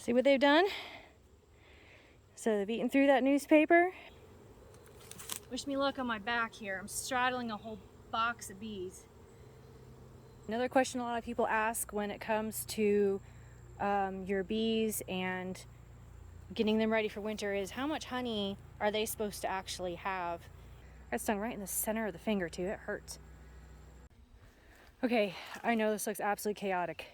See what they've done? So they've eaten through that newspaper. Wish me luck on my back here. I'm straddling a whole box of bees. Another question a lot of people ask when it comes to your bees and getting them ready for winter is how much honey are they supposed to actually have? Got stung right in the center of the finger too. It hurts. Okay, I know this looks absolutely chaotic.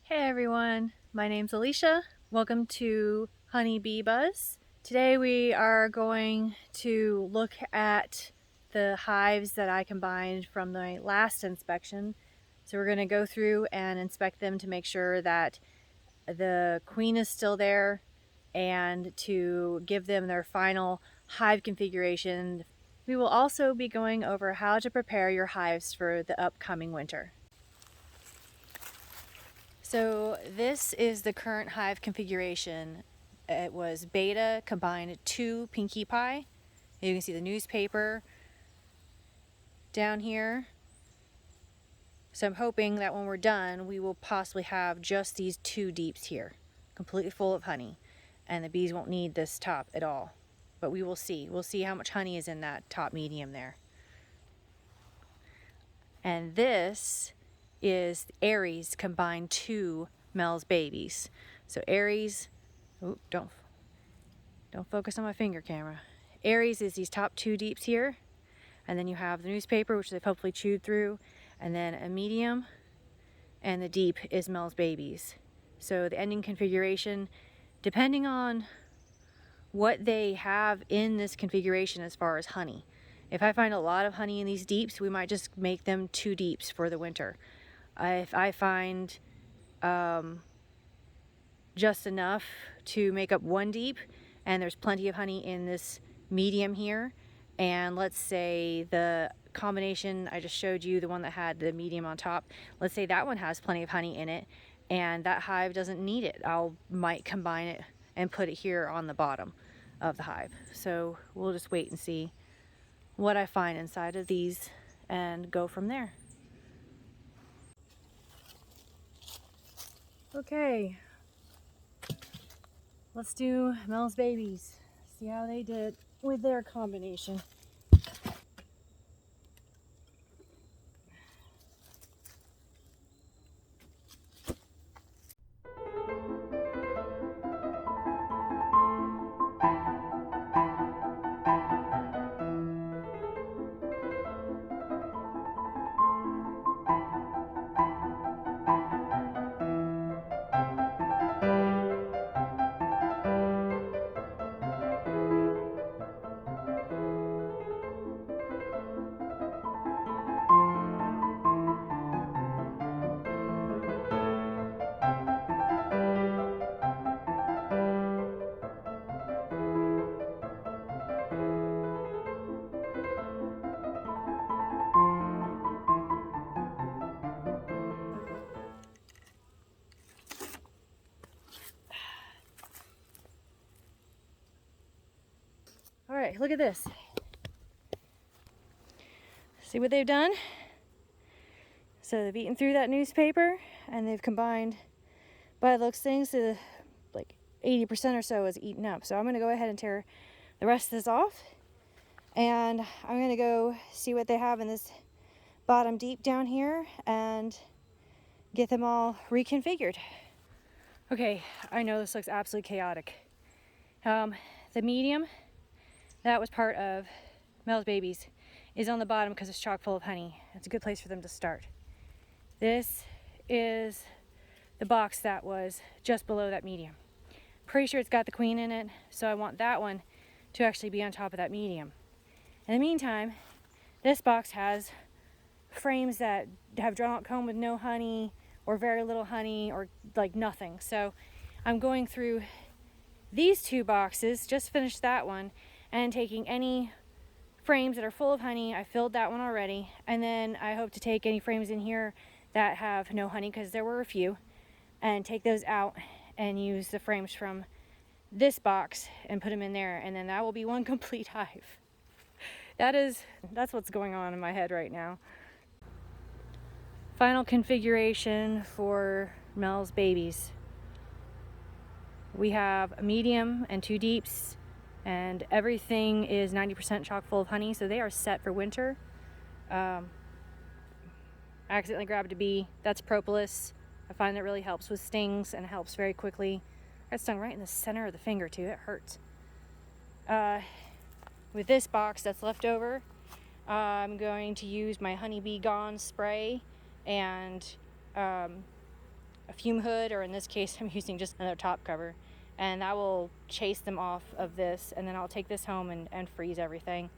Hey everyone, my name's Alicia. Welcome to Honey Bee Buzz. Today we are going to look at the hives that I combined from the last inspection. So we're going to go through and inspect them to make sure that the queen is still there and to give them their final hive configuration. We will also be going over how to prepare your hives for the upcoming winter. So this is the current hive configuration. It was beta combined 2 pinkie pie. You can see the newspaper down here. So I'm hoping that when we're done, we will possibly have just these 2 deeps here, completely full of honey. And the bees won't need this top at all. But we will see. We'll see how much honey is in that top medium there. And this is Aries combined 2 Mel's babies. So Aries, oh, don't focus on my finger camera. Aries is these top 2 deeps here, and then you have the newspaper, which they've hopefully chewed through, and then a medium, and the deep is Mel's babies. So the ending configuration, depending on what they have in this configuration as far as honey. If I find a lot of honey in these deeps, we might just make them 2 deeps for the winter. If I find just enough to make up 1 deep, and there's plenty of honey in this medium here, and let's say the combination I just showed you, the one that had the medium on top, let's say that one has plenty of honey in it, and that hive doesn't need it, might combine it and put it here on the bottom of the hive. So we'll just wait and see what I find inside of these and go from there. Okay, let's do Mel's babies. See how they did with their combination. All right, look at this. See what they've done? So they've eaten through that newspaper, and they've combined, by the looks of things, like 80% or so is eaten up. So I'm going to go ahead and tear the rest of this off, and I'm going to go see what they have in this bottom deep down here and get them all reconfigured. Okay, I know this looks absolutely chaotic. The medium that was part of Mel's babies is on the bottom because it's chock full of honey. It's a good place for them to start. This is the box that was just below that medium. Pretty sure it's got the queen in it, so I want that one to actually be on top of that medium. In the meantime, this box has frames that have drawn out comb with no honey or very little honey or like nothing. So I'm going through these 2 boxes, just finished that one, and taking any frames that are full of honey. I filled that one already, and then I hope to take any frames in here that have no honey, because there were a few, and take those out and use the frames from this box and put them in there, and then that will be 1 complete hive. That's what's going on in my head right now. Final configuration for Mel's babies. We have a medium and 2 deeps, and everything is 90% chock full of honey, so they are set for winter. I accidentally grabbed a bee. That's propolis. I find that really helps with stings and helps very quickly. I got stung right in the center of the finger too. It hurts. With this box that's left over, I'm going to use my Honeybee Gone spray and a fume hood, or in this case I'm using just another top cover, and that will chase them off of this, and then I'll take this home and freeze everything.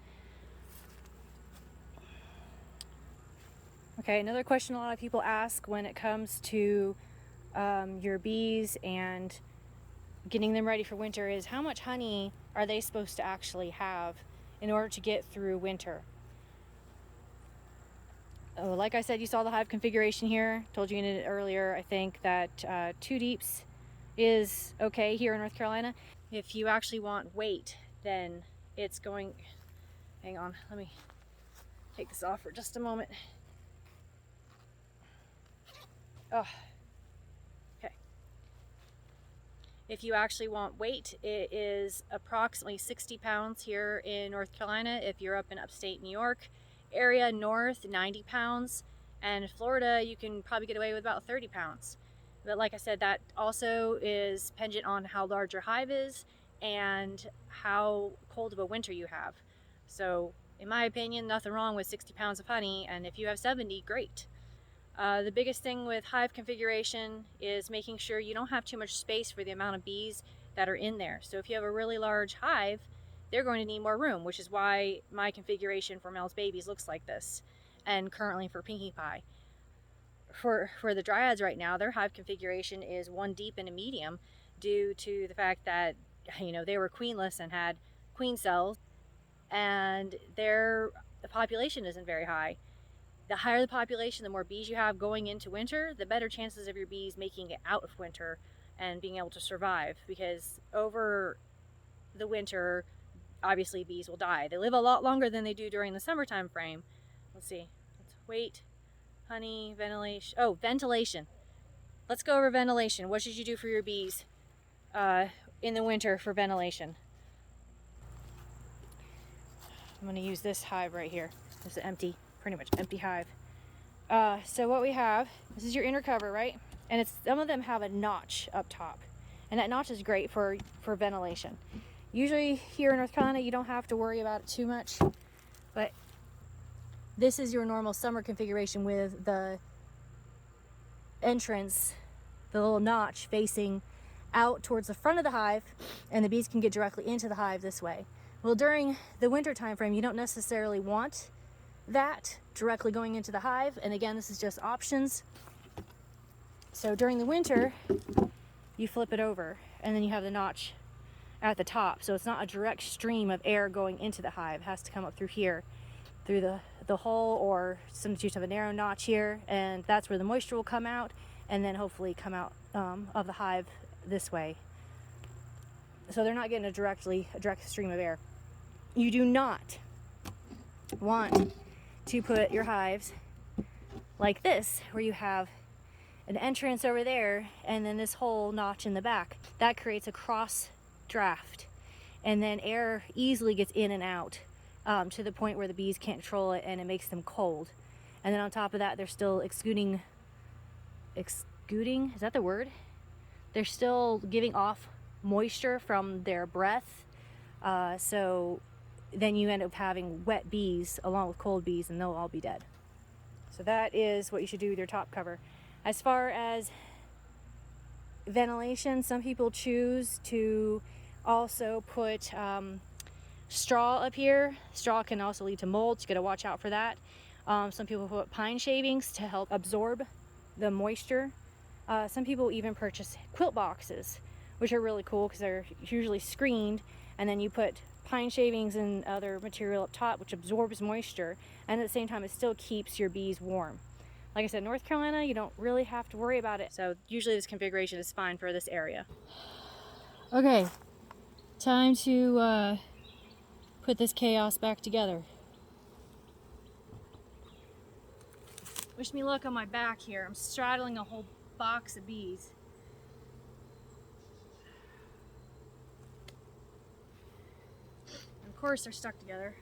Okay, another question a lot of people ask when it comes to your bees and getting them ready for winter is how much honey are they supposed to actually have in order to get through winter. Like I said, you saw the hive configuration here. Told you in it earlier, I think that 2 deeps is okay here in North Carolina. If you actually want weight, then it's going, hang on, let me take this off for just a moment. Oh, okay. If you actually want weight, it is approximately 60 pounds here in North Carolina. If you're up in upstate New York area, north, 90 pounds. And Florida, you can probably get away with about 30 pounds. But like I said, that also is dependent on how large your hive is and how cold of a winter you have. So in my opinion, nothing wrong with 60 pounds of honey, and if you have 70, great. The biggest thing with hive configuration is making sure you don't have too much space for the amount of bees that are in there. So if you have a really large hive, they're going to need more room, which is why my configuration for Mel's babies looks like this, and currently for Pinkie Pie. For the dryads right now, their hive configuration is 1 deep and a medium due to the fact that, you know, they were queenless and had queen cells, and the population isn't very high. The higher the population, the more bees you have going into winter, the better chances of your bees making it out of winter and being able to survive, because over the winter, obviously bees will die. They live a lot longer than they do during the summertime frame. Let's see. Let's wait. Honey, ventilation. Oh, ventilation. Let's go over ventilation. What should you do for your bees in the winter for ventilation? I'm going to use this hive right here. This is empty, pretty much empty hive. So what we have, this is your inner cover, right? And some of them have a notch up top, and that notch is great for ventilation. Usually here in North Carolina, you don't have to worry about it too much, but this is your normal summer configuration with the entrance, the little notch facing out towards the front of the hive, and the bees can get directly into the hive this way. Well, during the winter time frame, you don't necessarily want that directly going into the hive, and again, this is just options. So during the winter, you flip it over, and then you have the notch at the top, so it's not a direct stream of air going into the hive. It has to come up through here, through the hole, or sometimes you just have a narrow notch here, and that's where the moisture will come out, and then hopefully come out of the hive this way. So they're not getting a direct stream of air. You do not want to put your hives like this, where you have an entrance over there and then this whole notch in the back. That creates a cross draft, and then air easily gets in and out to the point where the bees can't control it, and it makes them cold. And then on top of that, they're still exuding, is that the word? They're still giving off moisture from their breath, so then you end up having wet bees along with cold bees, and they'll all be dead. So that is what you should do with your top cover. As far as ventilation, some people choose to also put straw up here. Straw can also lead to mold, so you gotta watch out for that. Some people put pine shavings to help absorb the moisture. Some people even purchase quilt boxes, which are really cool because they're usually screened, and then you put pine shavings and other material up top which absorbs moisture, and at the same time it still keeps your bees warm. Like I said, North Carolina, you don't really have to worry about it, so usually this configuration is fine for this area. Okay, time to put this chaos back together. Wish me luck on my back here. I'm straddling a whole box of bees. And of course they're stuck together.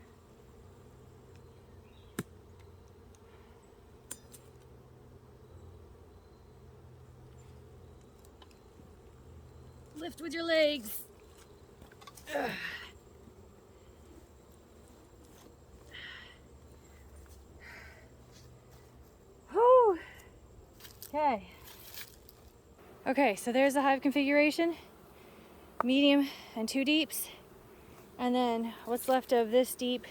Lift with your legs. Ugh. Whew. Okay. Okay, so there's the hive configuration. Medium and 2 deeps. And then what's left of this deep,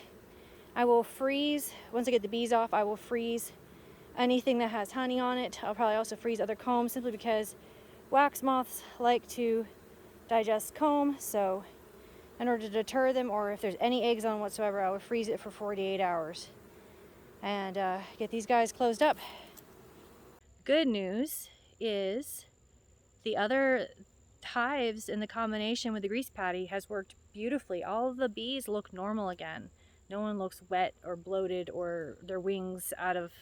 I will freeze. Once I get the bees off, I will freeze anything that has honey on it. I'll probably also freeze other combs simply because wax moths like to digest comb. So in order to deter them, or if there's any eggs on whatsoever, I would freeze it for 48 hours and get these guys closed up. Good news is the other hives in the combination with the grease patty has worked beautifully. All of the bees look normal again. No one looks wet or bloated or their wings out of,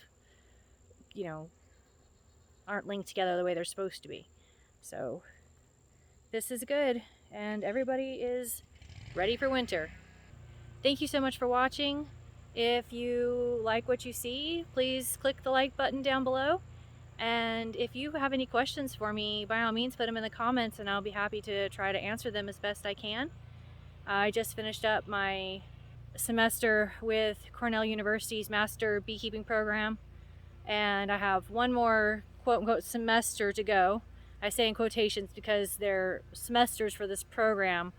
you know, aren't linked together the way they're supposed to be. So this is good, and everybody is ready for winter. Thank you so much for watching. If you like what you see, please click the like button down below. And if you have any questions for me, by all means put them in the comments and I'll be happy to try to answer them as best I can. I just finished up my semester with Cornell University's Master Beekeeping Program, and I have one more quote-unquote semester to go. I say in quotations because their semesters for this program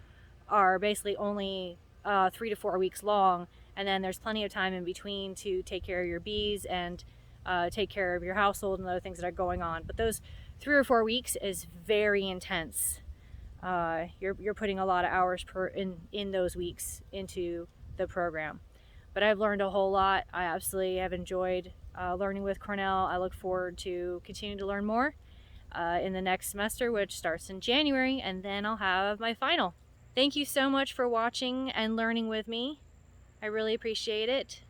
are basically only 3 to 4 weeks long, and then there's plenty of time in between to take care of your bees and take care of your household and other things that are going on. But those 3 or 4 weeks is very intense. You're putting a lot of hours in those weeks into the program. But I've learned a whole lot. I absolutely have enjoyed learning with Cornell. I look forward to continuing to learn more in the next semester, which starts in January, and then I'll have my final. Thank you so much for watching and learning with me. I really appreciate it.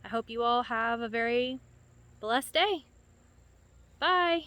I hope you all have a very blessed day. Bye.